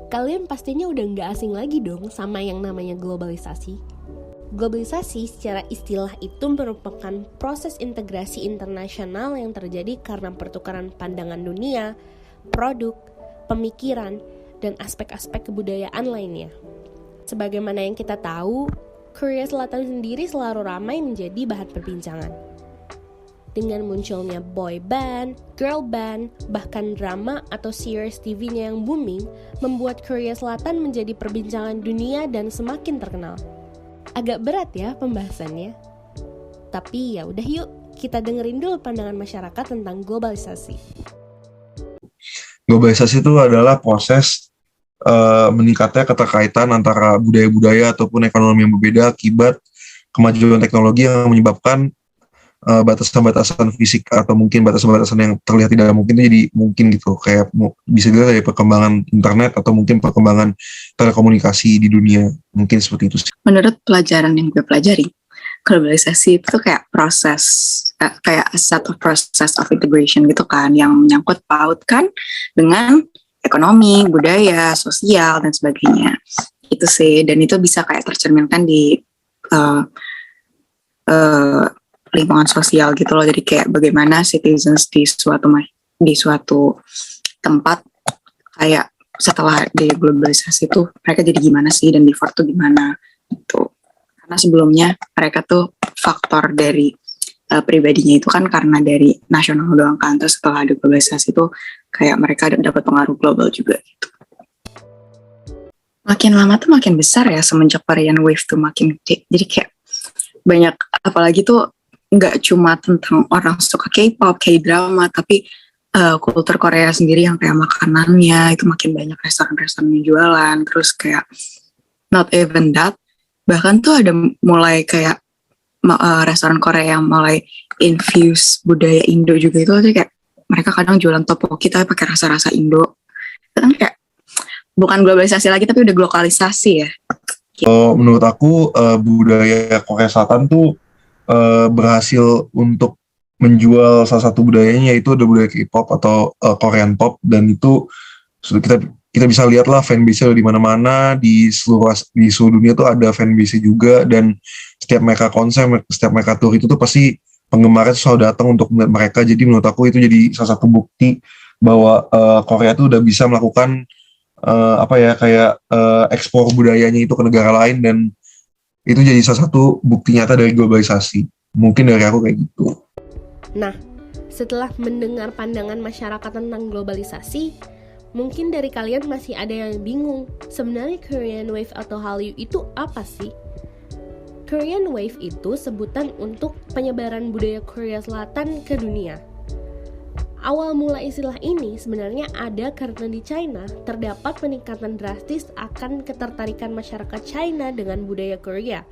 Kalian pastinya udah nggak asing lagi dong sama yang namanya globalisasi. Globalisasi secara istilah itu merupakan proses integrasi internasional yang terjadi karena pertukaran pandangan dunia, produk, pemikiran, dan aspek-aspek kebudayaan lainnya. Sebagaimana yang kita tahu, Korea Selatan sendiri selalu ramai menjadi bahan perbincangan. Dengan munculnya boy band, girl band, bahkan drama atau series TV-nya yang booming, membuat Korea Selatan menjadi perbincangan dunia dan semakin terkenal. Agak berat ya pembahasannya. Tapi ya udah yuk, kita dengerin dulu pandangan masyarakat tentang globalisasi. Globalisasi itu adalah proses meningkatnya keterkaitan antara budaya-budaya ataupun ekonomi yang berbeda akibat kemajuan teknologi yang menyebabkan batasan-batasan fisik atau mungkin batasan-batasan yang terlihat tidak mungkin itu jadi mungkin gitu. Kayak bisa dilihat dari perkembangan internet atau mungkin perkembangan telekomunikasi di dunia. Mungkin seperti itu sih. Menurut pelajaran yang gue pelajari, globalisasi itu kayak proses, kayak a set of process of integration gitu kan, yang menyangkut pautkan dengan ekonomi, budaya, sosial, dan sebagainya. Itu sih, dan itu bisa kayak tercerminkan di lingkungan sosial gitu loh. Jadi kayak bagaimana citizens di suatu tempat kayak setelah deglobalisasi itu mereka jadi gimana sih, dan default tuh gimana gitu. Karena sebelumnya mereka tuh faktor dari pribadinya itu kan karena dari nasional doang kan, terus setelah deglobalisasi tuh kayak mereka dapat pengaruh global juga gitu. Makin lama tuh makin besar ya semenjak Korean Wave tuh makin gede. Jadi kayak banyak, apalagi tuh nggak cuma tentang orang suka K-pop, K-drama, tapi kultur Korea sendiri yang kayak makanannya itu makin banyak restoran-restoran yang jualan. Terus kayak not even that, bahkan tuh ada mulai kayak restoran Korea yang mulai infuse budaya Indo juga. Itu aja kayak mereka kadang jualan tteokbokki tapi pakai rasa-rasa Indo. Itu kan kayak bukan globalisasi lagi tapi udah globalisasi ya. Menurut aku budaya Korea Selatan tuh berhasil untuk menjual salah satu budayanya, yaitu ada budaya K-pop atau Korean pop, dan itu kita bisa lihat lah fanbase-nya di mana-mana di seluruh dunia tuh ada fanbase juga, dan setiap mereka konser, setiap mereka tour itu tuh pasti penggemarnya tuh selalu datang untuk melihat mereka. Jadi menurut aku itu jadi salah satu bukti bahwa Korea tuh udah bisa melakukan ekspor budayanya itu ke negara lain, dan itu jadi salah satu bukti nyata dari globalisasi. Mungkin dari aku kayak gitu. Nah, setelah mendengar pandangan masyarakat tentang globalisasi, mungkin dari kalian masih ada yang bingung, sebenarnya Korean Wave atau Hallyu itu apa sih? Korean Wave itu sebutan untuk penyebaran budaya Korea Selatan ke dunia. Awal mula istilah ini sebenarnya ada karena di China terdapat peningkatan drastis akan ketertarikan masyarakat China dengan budaya Korea.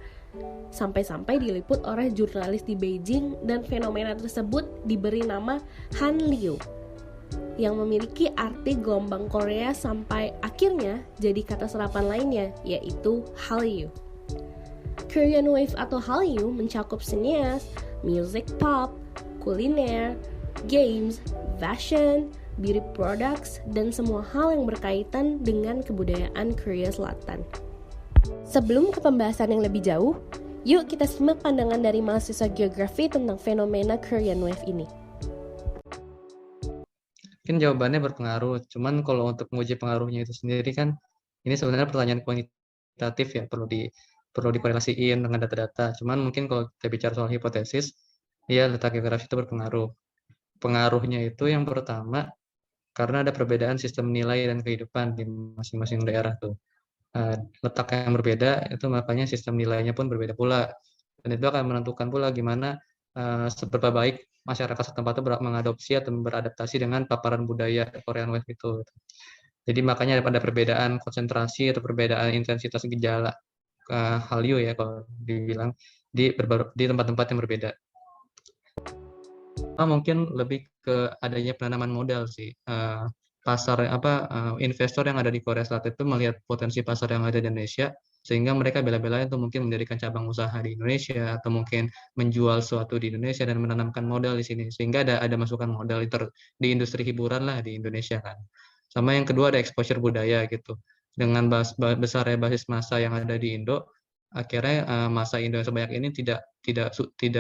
Sampai-sampai diliput oleh jurnalis di Beijing, dan fenomena tersebut diberi nama Hanliu yang memiliki arti gelombang Korea sampai akhirnya jadi kata serapan lainnya, yaitu Hallyu. Korean Wave atau Hallyu mencakup sinias, music pop, kuliner, games, fashion, beauty products, dan semua hal yang berkaitan dengan kebudayaan Korea Selatan. Sebelum ke pembahasan yang lebih jauh, yuk kita simak pandangan dari mahasiswa geografi tentang fenomena Korean Wave ini. Mungkin jawabannya berpengaruh, cuman kalau untuk menguji pengaruhnya itu sendiri kan, ini sebenarnya pertanyaan kuantitatif ya, perlu dikorelasiin dengan data-data. Cuman mungkin kalau kita bicara soal hipotesis, ya letak geografi itu berpengaruh. Pengaruhnya itu yang pertama, karena ada perbedaan sistem nilai dan kehidupan di masing-masing daerah tuh. Letak yang berbeda itu makanya sistem nilainya pun berbeda pula, dan itu akan menentukan pula gimana seberapa baik masyarakat setempat itu mengadopsi atau beradaptasi dengan paparan budaya Korean Wave itu. Jadi makanya ada perbedaan konsentrasi atau perbedaan intensitas gejala Hallyu ya kalau dibilang di tempat-tempat yang berbeda. Mungkin lebih ke adanya penanaman modal sih. Investor yang ada di Korea Selatan itu melihat potensi pasar yang ada di Indonesia, sehingga mereka bela-belain untuk mungkin mendirikan cabang usaha di Indonesia atau mungkin menjual sesuatu di Indonesia dan menanamkan modal di sini, sehingga ada masukan modal di industri hiburan lah di Indonesia kan. Sama yang kedua ada exposure budaya gitu. dengan besarnya basis massa yang ada di Indo, akhirnya massa Indo yang sebanyak ini tidak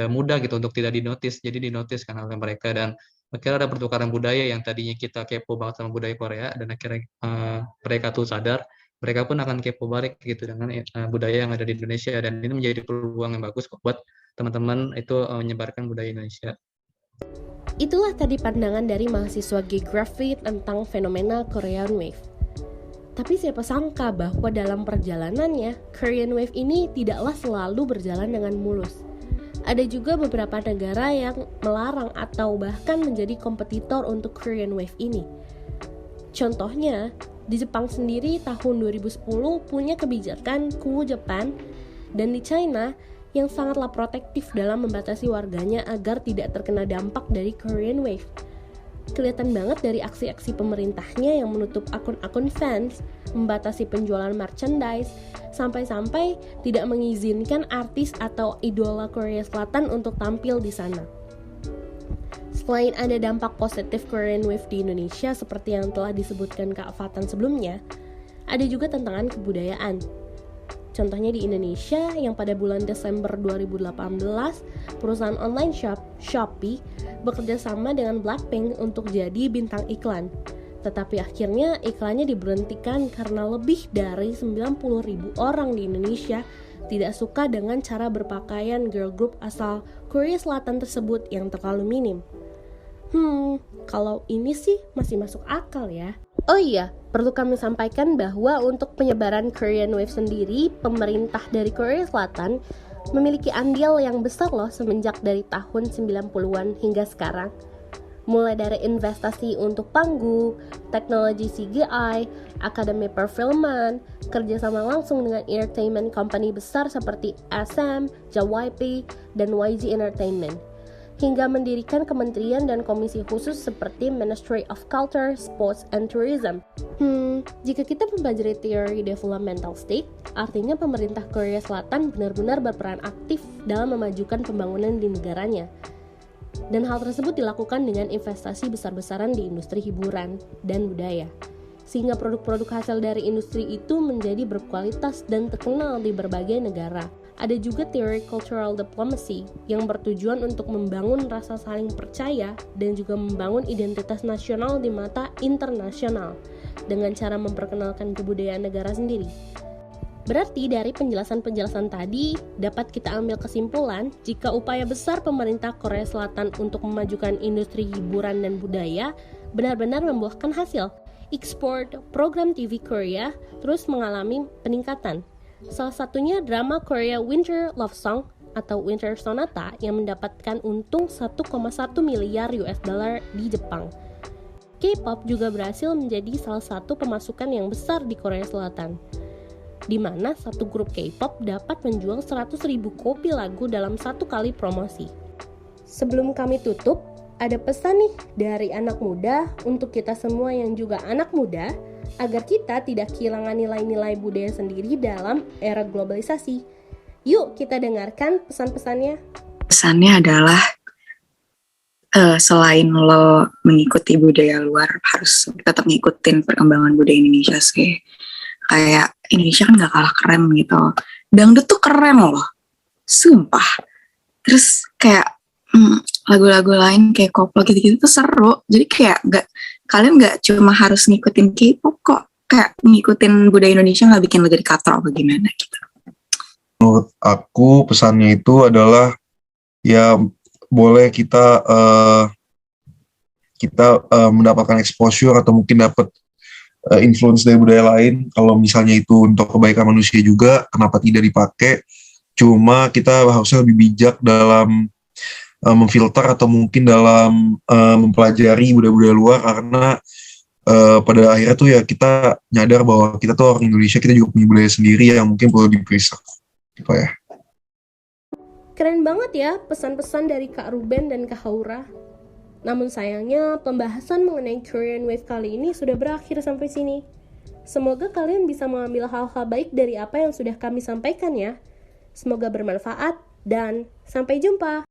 mudah gitu untuk tidak dinotis, jadi dinotis kan oleh mereka, dan akhirnya ada pertukaran budaya yang tadinya kita kepo banget sama budaya Korea, dan akhirnya mereka tuh sadar, mereka pun akan kepo balik gitu dengan budaya yang ada di Indonesia, dan ini menjadi peluang yang bagus buat teman-teman itu menyebarkan budaya Indonesia. Itulah tadi pandangan dari mahasiswa geografi tentang fenomena Korean Wave. Tapi siapa sangka bahwa dalam perjalanannya, Korean Wave ini tidaklah selalu berjalan dengan mulus. Ada juga beberapa negara yang melarang atau bahkan menjadi kompetitor untuk Korean Wave ini. Contohnya, di Jepang sendiri tahun 2010 punya kebijakan Cool Japan, dan di China yang sangatlah protektif dalam membatasi warganya agar tidak terkena dampak dari Korean Wave. Kelihatan banget dari aksi-aksi pemerintahnya yang menutup akun-akun fans, membatasi penjualan merchandise, sampai-sampai tidak mengizinkan artis atau idola Korea Selatan untuk tampil di sana. Selain ada dampak positif Korean Wave di Indonesia seperti yang telah disebutkan Kak Fatan sebelumnya, ada juga tantangan kebudayaan. Contohnya di Indonesia yang pada bulan Desember 2018, perusahaan online Shopee bekerja sama dengan Blackpink untuk jadi bintang iklan. Tetapi akhirnya iklannya diberhentikan karena lebih dari 90.000 orang di Indonesia tidak suka dengan cara berpakaian girl group asal Korea Selatan tersebut yang terlalu minim. Kalau ini sih masih masuk akal ya. Oh iya, perlu kami sampaikan bahwa untuk penyebaran Korean Wave sendiri, pemerintah dari Korea Selatan memiliki andil yang besar loh semenjak dari tahun 90-an hingga sekarang. Mulai dari investasi untuk panggung, teknologi CGI, akademi perfilman, kerjasama langsung dengan entertainment company besar seperti SM, JYP, dan YG Entertainment, hingga mendirikan kementerian dan komisi khusus seperti Ministry of Culture, Sports, and Tourism. Jika kita mempelajari teori developmental state, artinya pemerintah Korea Selatan benar-benar berperan aktif dalam memajukan pembangunan di negaranya. Dan hal tersebut dilakukan dengan investasi besar-besaran di industri hiburan dan budaya, sehingga produk-produk hasil dari industri itu menjadi berkualitas dan terkenal di berbagai negara. Ada juga teori cultural diplomacy yang bertujuan untuk membangun rasa saling percaya dan juga membangun identitas nasional di mata internasional dengan cara memperkenalkan kebudayaan negara sendiri. Berarti dari penjelasan-penjelasan tadi dapat kita ambil kesimpulan jika upaya besar pemerintah Korea Selatan untuk memajukan industri hiburan dan budaya benar-benar membuahkan hasil. Ekspor program TV Korea terus mengalami peningkatan. Salah satunya drama Korea Winter Love Song atau Winter Sonata yang mendapatkan untung 1,1 miliar US dollar di Jepang. K-pop juga berhasil menjadi salah satu pemasukan yang besar di Korea Selatan, di mana satu grup K-pop dapat menjual 100.000 kopi lagu dalam satu kali promosi. Sebelum kami tutup, ada pesan nih dari anak muda untuk kita semua yang juga anak muda, agar kita tidak kehilangan nilai-nilai budaya sendiri dalam era globalisasi. Yuk kita dengarkan pesan-pesannya. Pesannya adalah selain lo mengikuti budaya luar, harus tetap ngikutin perkembangan budaya Indonesia sih. Kayak Indonesia kan gak kalah keren gitu. Dangdut tuh keren loh, sumpah. Terus kayak lagu-lagu lain kayak koplo gitu-gitu tuh seru. Jadi kayak kalian gak cuma harus ngikutin K-pop kok. Kayak ngikutin budaya Indonesia gak bikin lo jadi katro apa gimana gitu. Menurut aku pesannya itu adalah ya boleh kita mendapatkan exposure atau mungkin dapat influence dari budaya lain. Kalau misalnya itu untuk kebaikan manusia juga, kenapa tidak dipakai? Cuma kita harusnya lebih bijak dalam memfilter atau mungkin dalam mempelajari budaya-budaya luar, karena pada akhirnya tuh ya kita nyadar bahwa kita tuh orang Indonesia, kita juga punya budaya sendiri yang mungkin perlu di-preserve gitu ya. Keren banget ya pesan-pesan dari Kak Ruben dan Kak Haura. Namun sayangnya pembahasan mengenai Korean Wave kali ini sudah berakhir sampai sini. Semoga kalian bisa mengambil hal-hal baik dari apa yang sudah kami sampaikan ya. Semoga bermanfaat dan sampai jumpa.